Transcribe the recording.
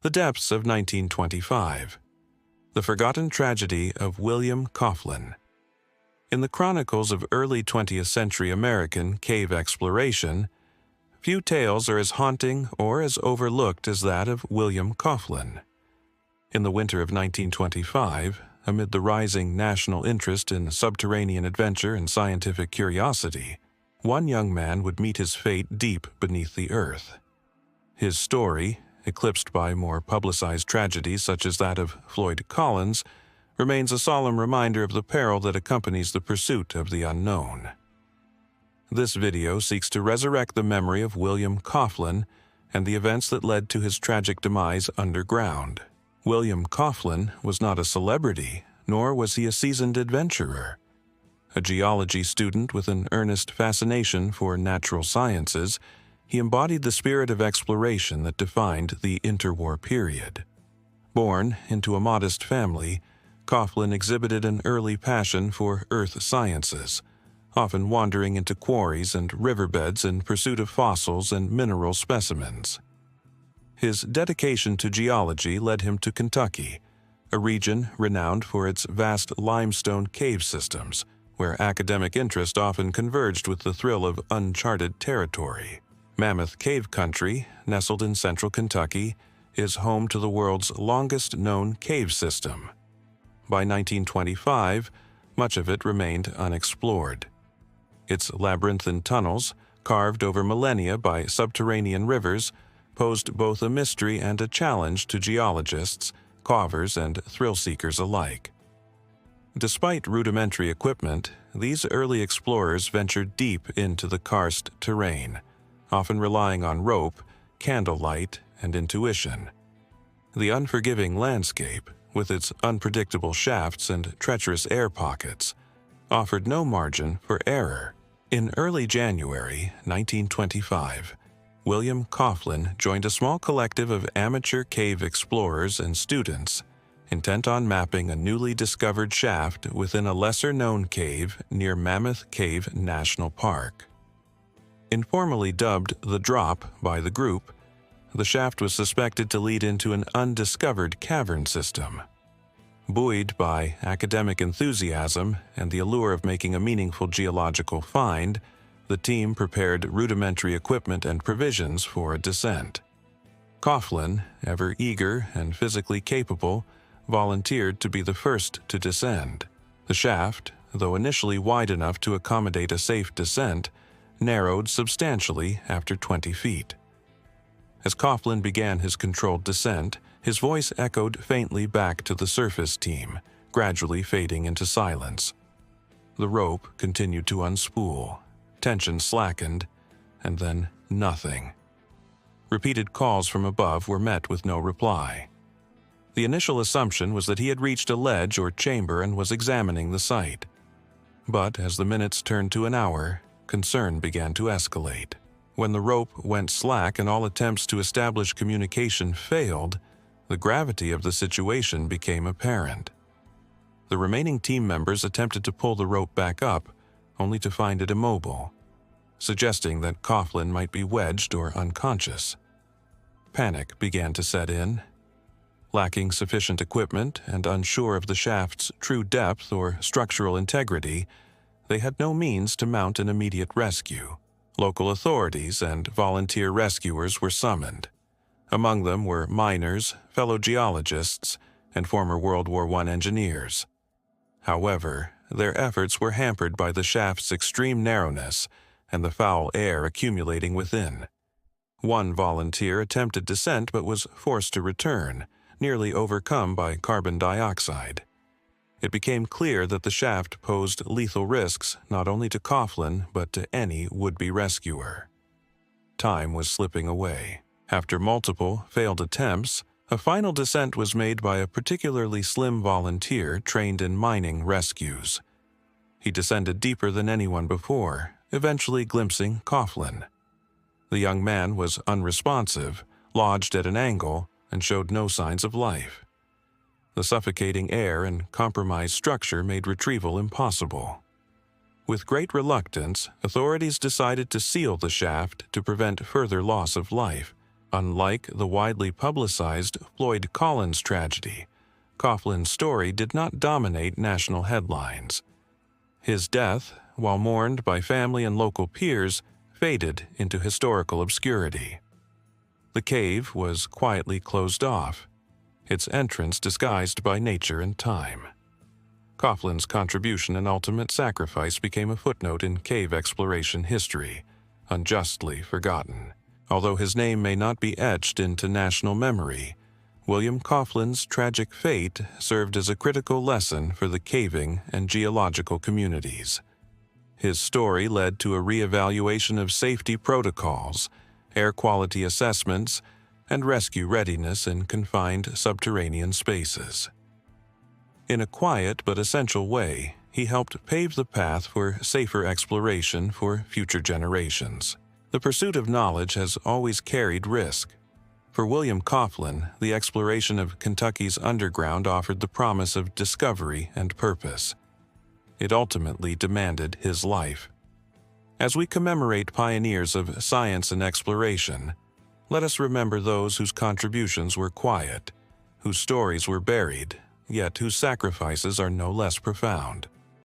The Depths of 1925. The Forgotten Tragedy of William Coughlin. In the chronicles of early 20th century American cave exploration, few tales are as haunting or as overlooked as that of William Coughlin. In the winter of 1925, amid the rising national interest in subterranean adventure and scientific curiosity, one young man would meet his fate deep beneath the earth. His story, eclipsed by more publicized tragedies such as that of Floyd Collins, remains a solemn reminder of the peril that accompanies the pursuit of the unknown. This video seeks to resurrect the memory of William Coughlin and the events that led to his tragic demise underground. William Coughlin was not a celebrity, nor was he a seasoned adventurer. A geology student with an earnest fascination for natural sciences, he embodied the spirit of exploration that defined the interwar period. Born into a modest family, Coughlin exhibited an early passion for earth sciences, often wandering into quarries and riverbeds in pursuit of fossils and mineral specimens. His dedication to geology led him to Kentucky, a region renowned for its vast limestone cave systems, where academic interest often converged with the thrill of uncharted territory. Mammoth Cave Country, nestled in central Kentucky, is home to the world's longest-known cave system. By 1925, much of it remained unexplored. Its labyrinthine tunnels, carved over millennia by subterranean rivers, posed both a mystery and a challenge to geologists, carvers, and thrill-seekers alike. Despite rudimentary equipment, these early explorers ventured deep into the karst terrain, often relying on rope, candlelight, and intuition. The unforgiving landscape, with its unpredictable shafts and treacherous air pockets, offered no margin for error. In early January 1925, William Coughlin joined a small collective of amateur cave explorers and students intent on mapping a newly discovered shaft within a lesser-known cave near Mammoth Cave National Park. Informally dubbed the Drop by the group, the shaft was suspected to lead into an undiscovered cavern system. Buoyed by academic enthusiasm and the allure of making a meaningful geological find, the team prepared rudimentary equipment and provisions for a descent. Coughlin, ever eager and physically capable, volunteered to be the first to descend. The shaft, though initially wide enough to accommodate a safe descent, narrowed substantially after 20 feet. As Coughlin began his controlled descent, his voice echoed faintly back to the surface team, gradually fading into silence. The rope continued to unspool, tension slackened, and then nothing. Repeated calls from above were met with no reply. The initial assumption was that he had reached a ledge or chamber and was examining the site. But as the minutes turned to an hour, concern began to escalate. When the rope went slack and all attempts to establish communication failed, the gravity of the situation became apparent. The remaining team members attempted to pull the rope back up, only to find it immobile, suggesting that Coughlin might be wedged or unconscious. Panic began to set in. Lacking sufficient equipment and unsure of the shaft's true depth or structural integrity, they had no means to mount an immediate rescue. Local authorities and volunteer rescuers were summoned. Among them were miners, fellow geologists, and former World War I engineers. However, their efforts were hampered by the shaft's extreme narrowness and the foul air accumulating within. One volunteer attempted descent but was forced to return, nearly overcome by carbon dioxide. It became clear that the shaft posed lethal risks not only to Coughlin but to any would-be rescuer. Time was slipping away. After multiple failed attempts, a final descent was made by a particularly slim volunteer trained in mining rescues. He descended deeper than anyone before, eventually glimpsing Coughlin. The young man was unresponsive, lodged at an angle, and showed no signs of life. The suffocating air and compromised structure made retrieval impossible. With great reluctance, authorities decided to seal the shaft to prevent further loss of life, Unlike the widely publicized Floyd Collins tragedy, Coughlin's story did not dominate national headlines. His death, while mourned by family and local peers, faded into historical obscurity. The cave was quietly closed off, its entrance disguised by nature and time. Coughlin's contribution and ultimate sacrifice became a footnote in cave exploration history, unjustly forgotten. Although his name may not be etched into national memory, William Coughlin's tragic fate served as a critical lesson for the caving and geological communities. His story led to a reevaluation of safety protocols, air quality assessments, and rescue readiness in confined subterranean spaces. In a quiet but essential way, he helped pave the path for safer exploration for future generations. The pursuit of knowledge has always carried risk. For William Coughlin, the exploration of Kentucky's underground offered the promise of discovery and purpose. It ultimately demanded his life. As we commemorate pioneers of science and exploration, let us remember those whose contributions were quiet, whose stories were buried, yet whose sacrifices are no less profound.